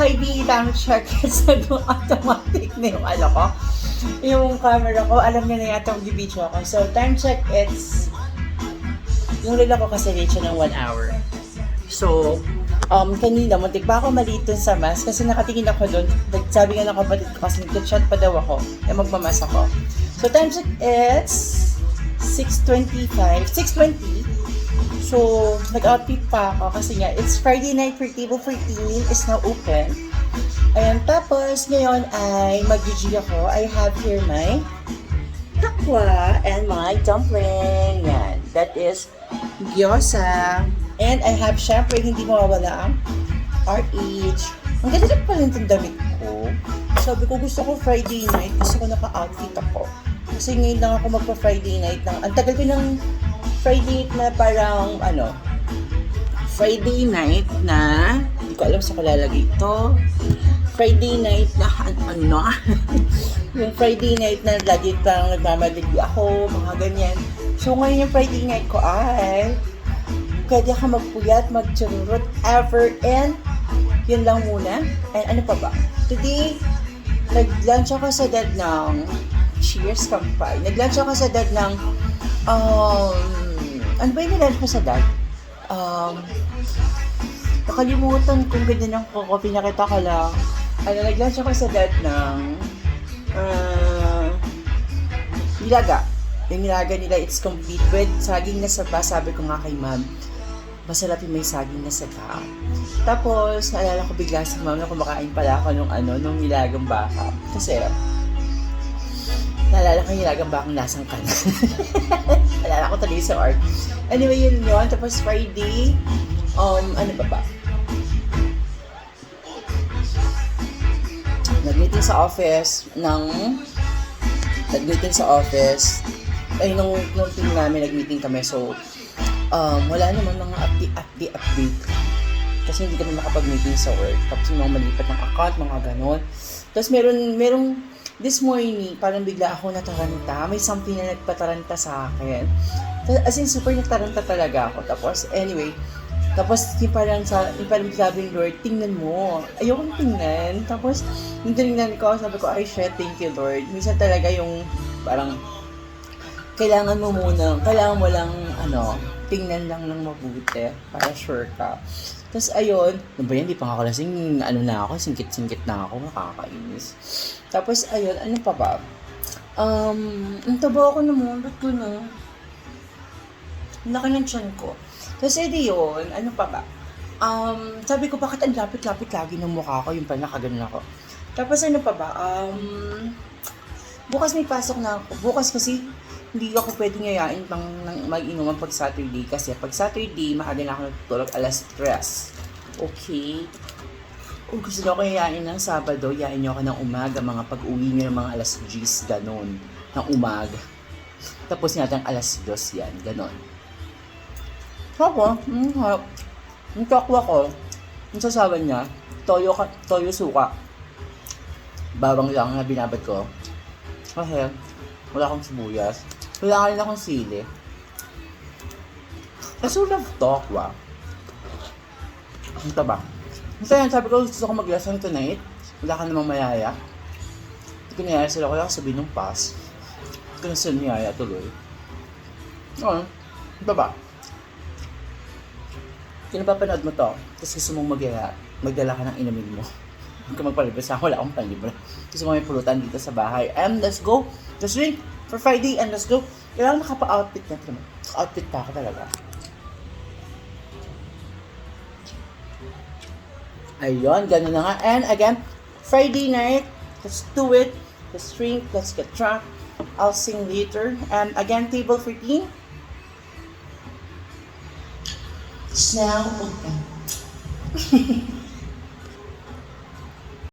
Hindi time check sa automatic na yung ano ko. Yung camera ko, alam niya na yata yung video ko. So, time check, it's yung rila ko kasi reach ng 1 hour. So, kanina, muntik pa ako maliit dun sa mask kasi nakatingin ako dun. Sabi nga ng kapatid ko kasi nag-chat pa daw ako na magmamas ako. So, time check, it's 6:25, 6:20. So, nag-outfit pa ako kasi nga, it's Friday night for Table 14 is now open. Ayan, tapos ngayon ay mag-GG ako. I have here my takwa and my dumpling. Yan, that is gyoza. And I have, syempre, hindi mawawala ang RH. Ang ganda pa rin itong damit ko. Sabi ko, gusto ko Friday night. Gusto ko naka-outfit ako. Kasi ngayon lang ako magpa-Friday night. Ang tagal ko ng Friday night na parang, Friday night na, hindi ko alam sa ko lalagay ito. Friday night na, yung Friday night na lagi parang nagmamadali ako, mga ganyan. So ngayon yung Friday night ko ay, pwede ka magpuyat, magchururot, ever, and yun lang muna. And ano pa ba? Today, nag-lunch ako sa dad ng Cheers Kampay. Nag-lunch ako sa dad ng ano ba yung nilunch ko sa dad? Nakalimutan kung ganda ng koko, pinakita ko lang. Nag-lunch ako sa dad ng nilaga. Yung nilaga nila, it's complete with saging na saba. Sabi ko nga kay ma'am, masarap yung may saging na saba. Tapos, naalala ko bigla sa ma'am na kumakain pala ako nung nilagang baka. Kasi, naalala ko yung nilagang bakang lasang kanan. Naalala ko tuloy sa art. Anyway, yun. Tapos Friday, ano ba? Nag-meeting sa office nung team namin nag-meeting kami. So, wala naman mga update. Kasi hindi kami makapag-meeting sa work. Tapos yung mga malipat ng account, mga ganon. Tapos merong this morning, parang bigla ako nataranta. May something na nagpataranta sa akin. As in, super nagtaranta talaga ako. Tapos, anyway, yung parang sabi ng Lord, tingnan mo. Ayoko tingnan. Tapos, yung tinignan ko, sabi ko, ay shit, thank you Lord. Minsan talaga yung parang, kailangan mo lang, tingnan lang ng mabuti para sure ka. Tapos ayun, ano ba yan, di pa nga ako lasing, na ako, singkit-singkit na ako, nakakainis. Tapos ayun, ano pa ba? Ang taba ako naman, ba't ko na? Laki ng tiyan ko. Tapos edi yun, ano pa ba? Sabi ko, bakit ang lapit-lapit lagi ng mukha ko, yung pa nakaganon ako. Tapos ano pa ba? Bukas may pasok na ako. Bukas kasi, hindi ako pwedeng yayain pang mag-inuman pag Saturday kasi pag Saturday, maaga na ako natutulog 3:00. Okay? Kung gusto nyo ako yayain ng Sabado, yayain nyo ako ng umaga, mga pag-uwi nyo ng mga 10:00, ganon, ng umaga. Tapos natin 2:00 yan, ganon. Ako, yung takwa ko, yung sasawa niya, toyo suka. Bawang lang na binabad ko. Kasi, wala akong sibuyas. Wala rin akong sili. Kasi love tokwa. Ito ba? Kasi yan, sabi ko, gusto ko maglasang tonight. Wala ka namang mayaya. Hindi ko niyaya sila ko lang sabihin ng pass. Hindi ko na sila niyaya tuloy. Ito ba? Kung napapanood mo to, tapos gusto mong magdala ka ng inumin mo. Huwag ka magpalibas ako, wala akong palibra. Gusto mo may pulutan dito sa bahay. And let's go! Let's drink for Friday and let's go! Kailangan nakapa-outfit na ito. Outfit pa ako talaga. Ayun, gano'n na nga. And again, Friday night, let's do it. Let's drink, let's get drunk. I'll sing later. And again, table 14. It's now open.